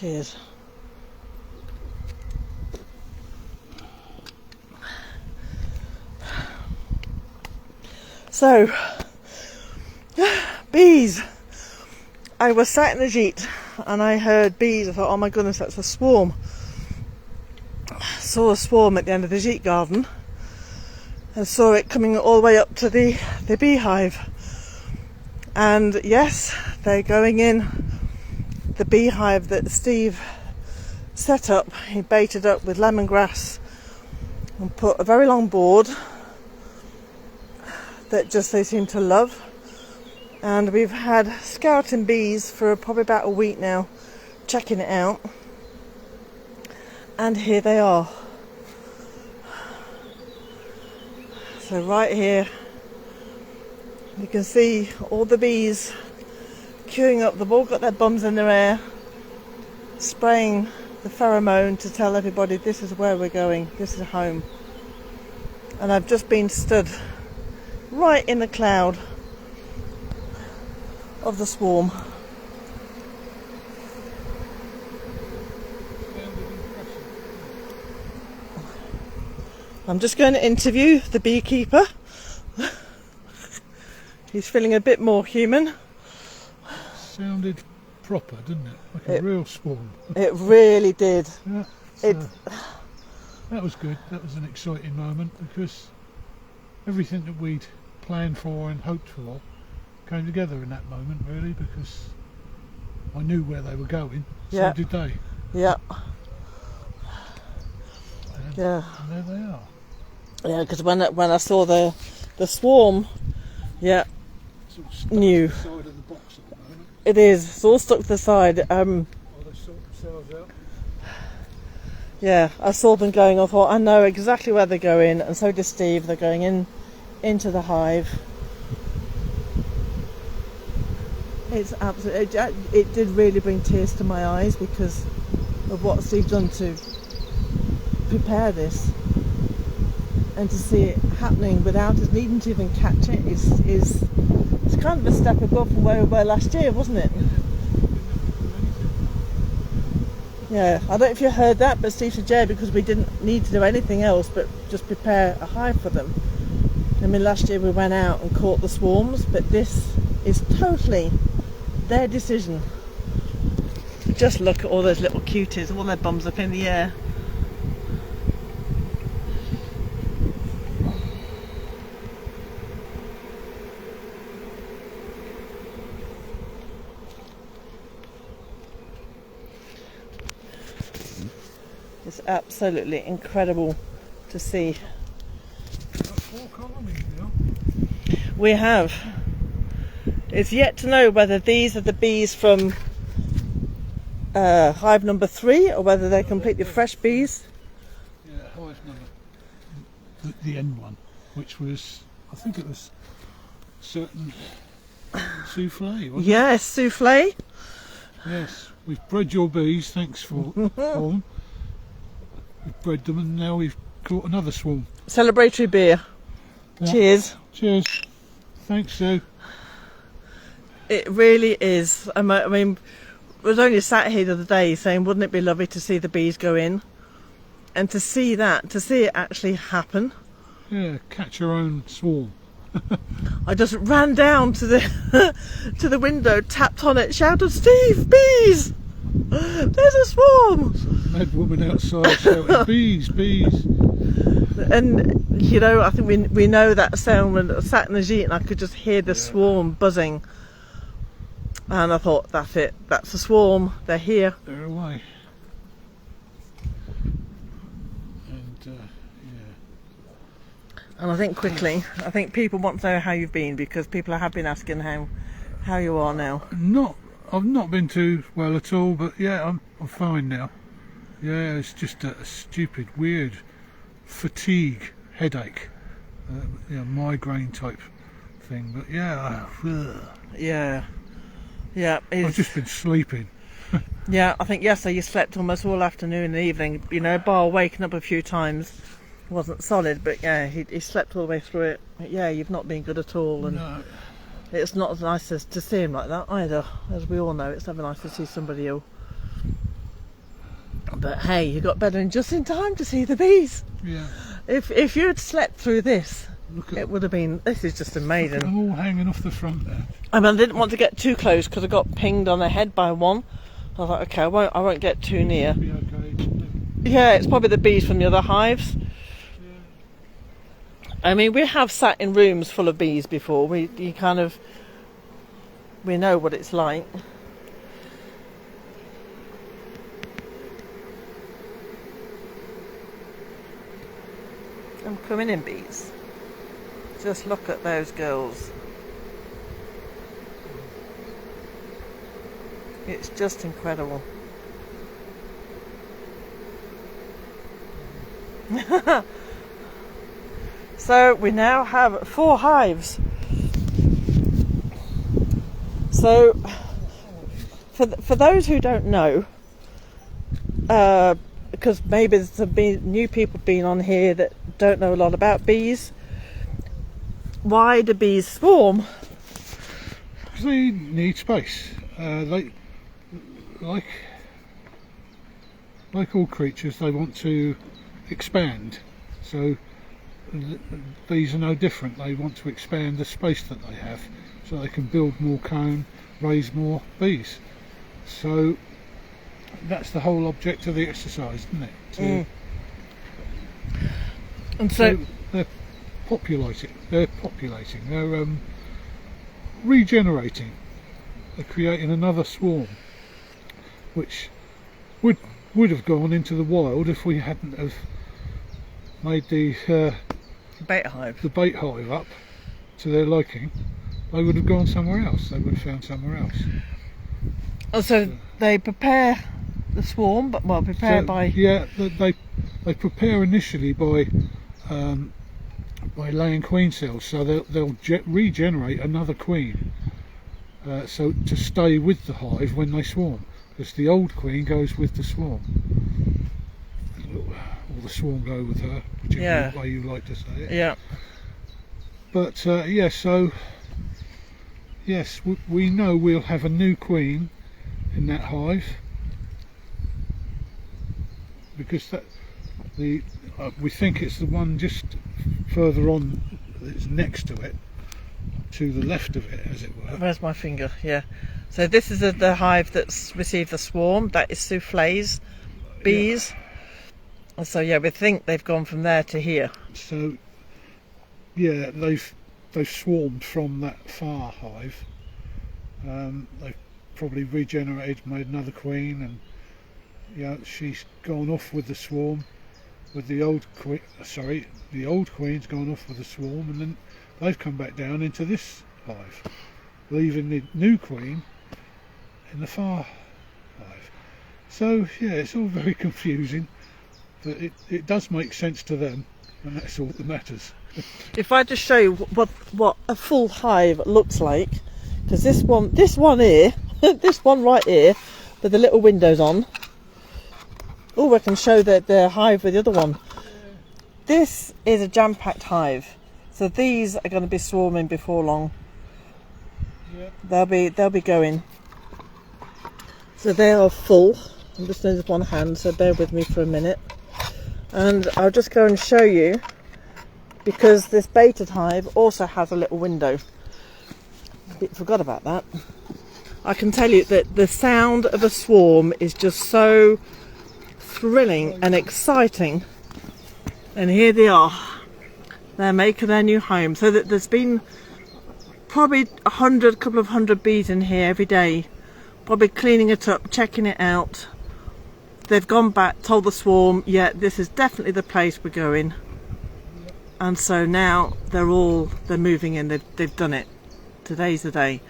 Cheers. So, bees. I was sat in the jeep and I heard bees. I thought, oh my goodness, that's a swarm. Saw a swarm at the end of the jeep garden and saw it coming all the way up to the beehive. And yes, they're going in the beehive that Steve set up. He baited up with lemongrass and put a very long board that just they seem to love. And we've had scouting bees for probably about a week now, checking it out. And here they are. So right here, you can see all the bees queuing up. They've all got their bums in their air, spraying the pheromone to tell everybody this is where we're going, this is home. And I've just been stood right in the cloud of the swarm. I'm just going to interview the beekeeper. He's feeling a bit more human. Sounded proper, didn't it? Like a real swarm. It really did. Yeah, that was good. That was an exciting moment because everything that we'd planned for and hoped for came together in that moment, really, because I knew where they were going. So did they. Yeah. And Yeah. there they are. Yeah, because when I saw the swarm, yeah, Sort of stuck new. to the side of the box at the moment. It is. It's all stuck to the side. Oh, they sort themselves out. Yeah, I saw them going. I thought I know exactly where they're going, and so does Steve. They're going into the hive. It's absolutely. It did really bring tears to my eyes because of what Steve done to prepare this, and to see it happening without us needing to even catch it is it's kind of a step above from where we were last year, wasn't it? Yeah, I don't know if you heard that, but Steve said, yeah, because we didn't need to do anything else but just prepare a hive for them. I mean, last year we went out and caught the swarms, but this is totally their decision. Just look at all those little cuties, all their bums up in the air. It's absolutely incredible to see. We've got 4 colonies now. We have. It's yet to know whether these are the bees from hive number 3 or whether they're completely fresh bees. Yeah, hive number. The end one, which was, I think it was certain souffle, wasn't it? Yes, souffle. Yes, we've bred your bees, thanks for them. We've bred them and now we've caught another swarm. Celebratory beer. Yeah. Cheers. Cheers. Thanks, Sue. It really is. I mean, I was only sat here the other day saying, wouldn't it be lovely to see the bees go in? And to see it actually happen. Yeah, catch your own swarm. I just ran down to the to the window, tapped on it, shouted, Steve, bees! There's a swarm! Some mad woman outside shouting, bees, bees. And, you know, I think we know that sound when I sat in the jeep and I could just hear the swarm buzzing. And I thought, that's it, that's the swarm, they're here. They're away. And, yeah. And I think quickly, I think people want to know how you've been because people have been asking how you are now. I've not been too well at all, but yeah, I'm fine now. Yeah, it's just a stupid, weird fatigue, headache, migraine type thing. But yeah, yeah. I've just been sleeping. Yeah, I think yesterday you slept almost all afternoon and evening. You know, bar waking up a few times. It wasn't solid, but yeah, he slept all the way through it. But yeah, you've not been good at all, and No. it's not as nice as to see him like that either. As we all know, it's never nice to see somebody ill. But hey, you got better than just in time to see the bees. Yeah. If you had slept through this, Look at it would have been. This is just amazing. them all hanging off the front there. I mean, I didn't want to get too close because I got pinged on the head by one. I was like, okay, I won't get too near. Be okay. Yeah, it's probably the bees from the other hives. Yeah. I mean, we have sat in rooms full of bees before. We know what it's like. I'm coming in, bees. Just look at those girls. It's just incredible. So we now have 4 hives. So for those who don't know, because maybe there's been new people been on here that don't know a lot about bees, why do bees swarm? Because they need space. Like all creatures, they want to expand. So bees are no different. They want to expand the space that they have, so they can build more comb, raise more bees. So that's the whole object of the exercise, isn't it? And so they're populating. They're regenerating. They're creating another swarm, which would have gone into the wild if we hadn't have made the bait hive. The bait hive up to their liking. They would have gone somewhere else. They would have found somewhere else. Oh, so they prepare the swarm, but yeah, they prepare initially by laying queen cells, so they'll regenerate another queen, so to stay with the hive when they swarm, because the old queen goes with the swarm, or the swarm go with her, whichever way you like to say it. Yeah. But yeah, so yes, we know we'll have a new queen in that hive, because we think it's the one just further on that's next to it, to the left of it, as it were. Where's my finger? Yeah. So this is the hive that's received the swarm. That is souffles, bees. Yeah. So yeah, we think they've gone from there to here. So yeah, they've swarmed from that far hive. They've probably regenerated, made another queen, and yeah, she's gone off with the swarm, with the old queen. Sorry, the old queen's gone off with the swarm, and then they've come back down into this hive, leaving the new queen in the far hive. So yeah, it's all very confusing, but it does make sense to them, and that's all that matters. If I just show you what a full hive looks like, because this one here, this one right here, with the little windows on. Oh, I can show the hive with the other one. This is a jam-packed hive, so these are going to be swarming before long. Yeah. They'll be going. So they are full. I'm just doing this one hand, so bear with me for a minute. And I'll just go and show you, because this baited hive also has a little window. Forgot about that. I can tell you that the sound of a swarm is just so thrilling and exciting. And here they are. They're making their new home. So that there's been probably couple of hundred bees in here every day, probably cleaning it up, checking it out. They've gone back, told the swarm, yeah, this is definitely the place we're going. And so now they're moving in. They've done it. Today's the day.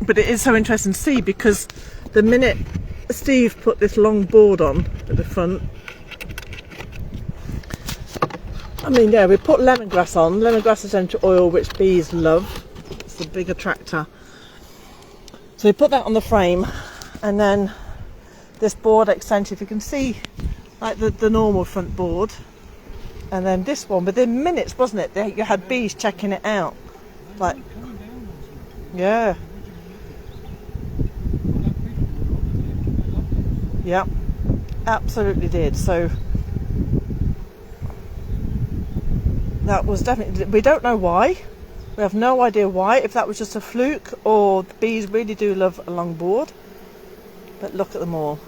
But it is so interesting to see, because the minute Steve put this long board on at the front, I mean, yeah, we put lemongrass on, lemongrass essential oil, which bees love. It's the big attractor. So we put that on the frame, and then this board extension, if you can see, like the normal front board, and then this one, within minutes, wasn't it? You had bees checking it out. Like, yeah. Yep. absolutely did. So that was definitely, we don't know why. We have no idea why, if that was just a fluke or the bees really do love a long board. But look at them all.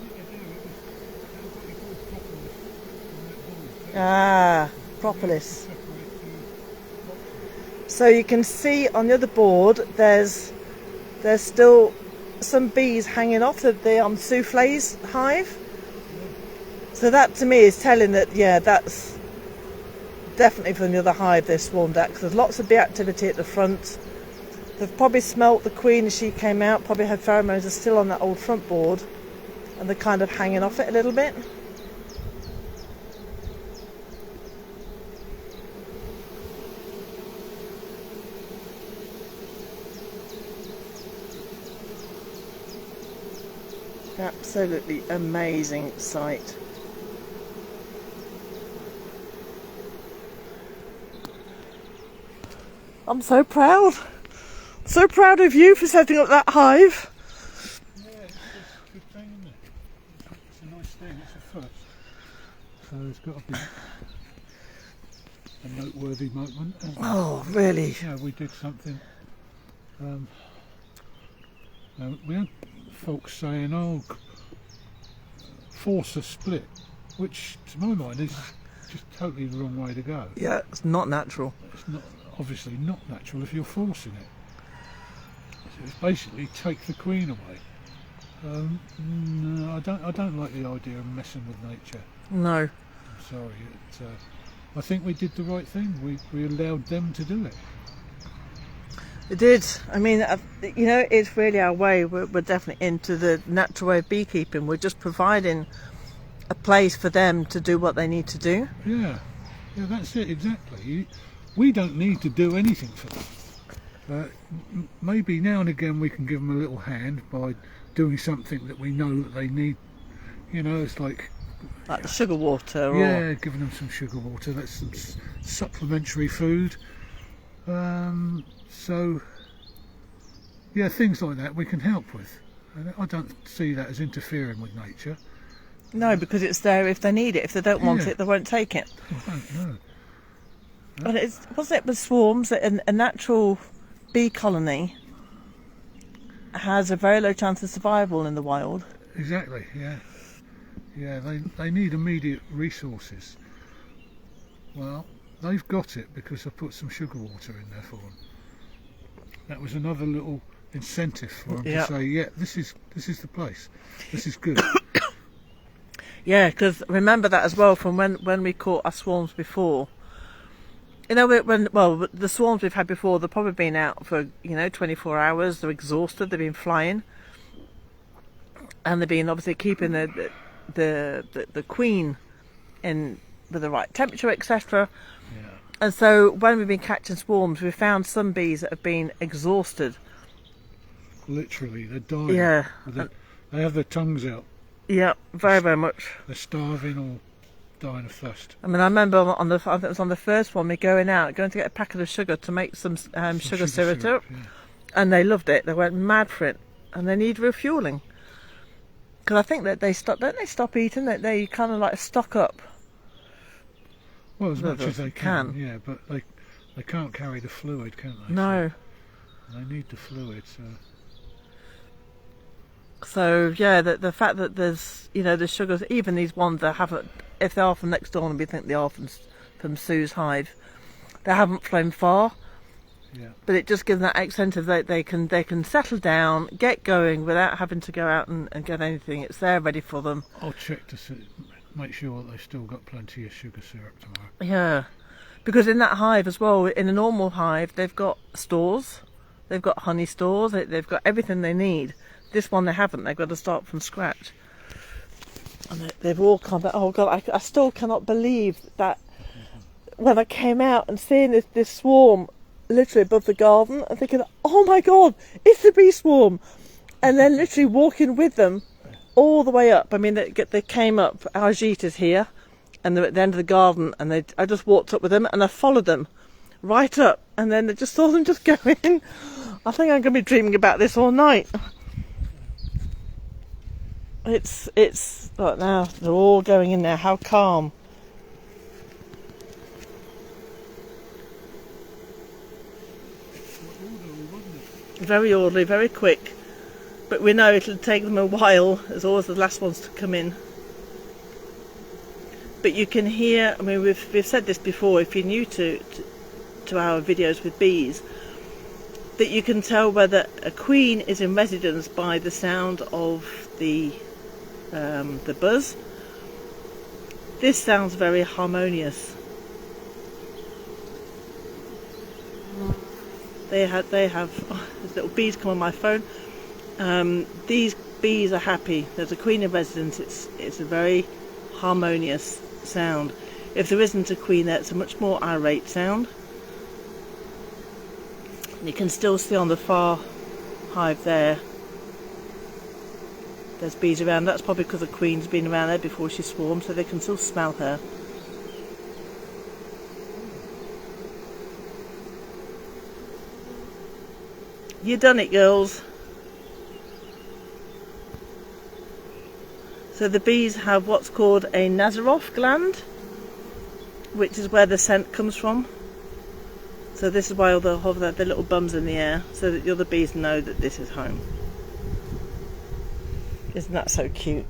Ah, propolis. So you can see on the other board there's still some bees hanging off the souffle's hive. So that to me is telling that, yeah, that's definitely from the other hive they swarmed at, because there's lots of bee activity at the front. They've probably smelt the queen as she came out, probably her pheromones are still on that old front board, and they're kind of hanging off it a little bit. Absolutely amazing sight. I'm so proud. So proud of you for setting up that hive. Yeah, it's a good thing, isn't it? It's a nice thing, it's a first. So it's got to be a noteworthy moment. Oh, really? Yeah, we did something. We had folks saying, oh, force a split, which to my mind is just totally the wrong way to go. Yeah, it's not natural. It's not, obviously not natural if you're forcing it. So it's basically take the queen away. No, I don't like the idea of messing with nature. No. I'm sorry. I think we did the right thing. We allowed them to do it. It did. I mean, you know, it's really our way. We're definitely into the natural way of beekeeping. We're just providing a place for them to do what they need to do. Yeah, that's it, exactly. We don't need to do anything for them. Maybe now and again we can give them a little hand by doing something that we know that they need. You know, it's like sugar water. Yeah, giving them some sugar water. That's some supplementary food. So, yeah, things like that we can help with. I don't see that as interfering with nature. No, because it's there if they need it. If they don't want it, they won't take it. I don't know. But wasn't it with swarms that a natural bee colony has a very low chance of survival in the wild? Exactly, yeah. Yeah, they need immediate resources. Well, they've got it because I put some sugar water in there for them. That was another little incentive for them to say, yeah, this is the place. This is good. Yeah, because remember that as well from when we caught our swarms before. You know, the swarms we've had before, they've probably been out for 24 hours. They're exhausted. They've been flying, and they've been obviously keeping the queen in with the right temperature, etc. Yeah. And so when we've been catching swarms, we've found some bees that have been exhausted. Literally, they're dying. Yeah. They have their tongues out. Yeah, very much. They're starving or dying of thirst. I mean, I remember I think it was on the first one, me going to get a packet of sugar to make some sugar syrup, yeah. And they loved it. They went mad for it, and they need refueling. Because I think that don't they stop eating? That they kind of like stock up. Well, as much as they can, yeah, but they can't carry the fluid, can they? No. So they need the fluid, So yeah, the fact that there's the sugars, even these ones that haven't, if they are from next door, and we think they are from Sue's hive, they haven't flown far. Yeah. But it just gives that incentive that they can settle down, get going without having to go out and get anything. It's there ready for them. I'll check to make sure that they've still got plenty of sugar syrup tomorrow. Yeah, because in that hive as well, in a normal hive, they've got stores, they've got honey stores, they've got everything they need. This one they haven't. They've got to start from scratch. And they've all come back. Oh God, I still cannot believe that when I came out and seeing this swarm literally above the garden, I'm thinking, oh my God, it's a bee swarm. And then literally walking with them all the way up. I mean, they came up, our Ajit is here, and they're at the end of the garden, and I just walked up with them, and I followed them right up, and then I just saw them just going. I think I'm going to be dreaming about this all night. It's right now. They're all going in there. How calm. Very orderly, very quick. But we know it'll take them a while, as always the last ones to come in. But you can hear, I mean, we've said this before, if you're new to our videos with bees, that you can tell whether a queen is in residence by the sound of the buzz. This sounds very harmonious. They have there's little bees come on my phone. These bees are happy. There's a queen in residence. It's a very harmonious sound. If there isn't a queen there, it's a much more irate sound. You can still see on the far hive there, there's bees around. That's probably because the queen's been around there before she swarmed, so they can still smell her. You done it, girls. So the bees have what's called a Nasaroff gland, which is where the scent comes from. So this is why they'll have their little bums in the air, so that the other bees know that this is home. Isn't that so cute?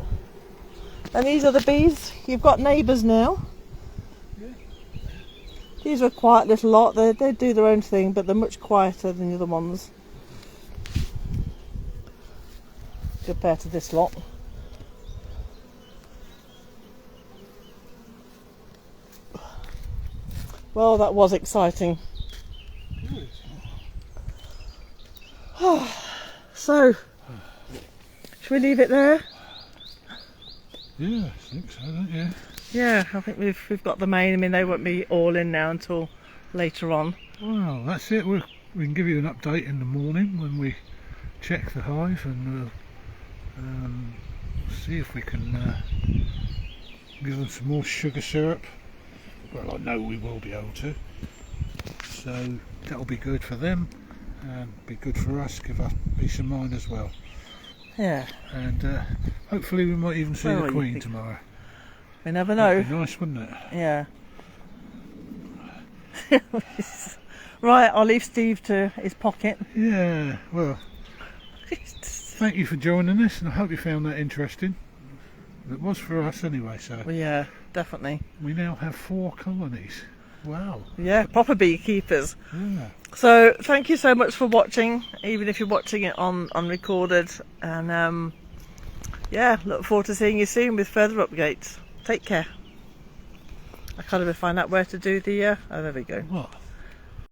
And these are the bees. You've got neighbours now. Yeah. These are a quiet little lot. They do their own thing, but they're much quieter than the other ones compared to this lot. Well, that was exciting. So, should we leave it there? Yeah, I think so, don't you? Yeah, I think we've got the main. I mean, they won't be all in now until later on. Well, that's it. We can give you an update in the morning when we check the hive, and see if we can give them some more sugar syrup. Well, I know we will be able to. So that'll be good for them, and be good for us. Give us peace of mind as well. Yeah. And hopefully we might even see the queen tomorrow. We never know. That'd be nice, wouldn't it? Yeah. Right, I'll leave Steve to his pocket. Yeah, well, thank you for joining us, and I hope you found that interesting. It was for us anyway, so. Well, yeah, definitely. We now have 4 colonies. Wow. Yeah, proper beekeepers. Yeah. So, thank you so much for watching, even if you're watching it on unrecorded. And yeah, look forward to seeing you soon with further updates. Take care. I can't even find out where to do the, oh, there we go. What?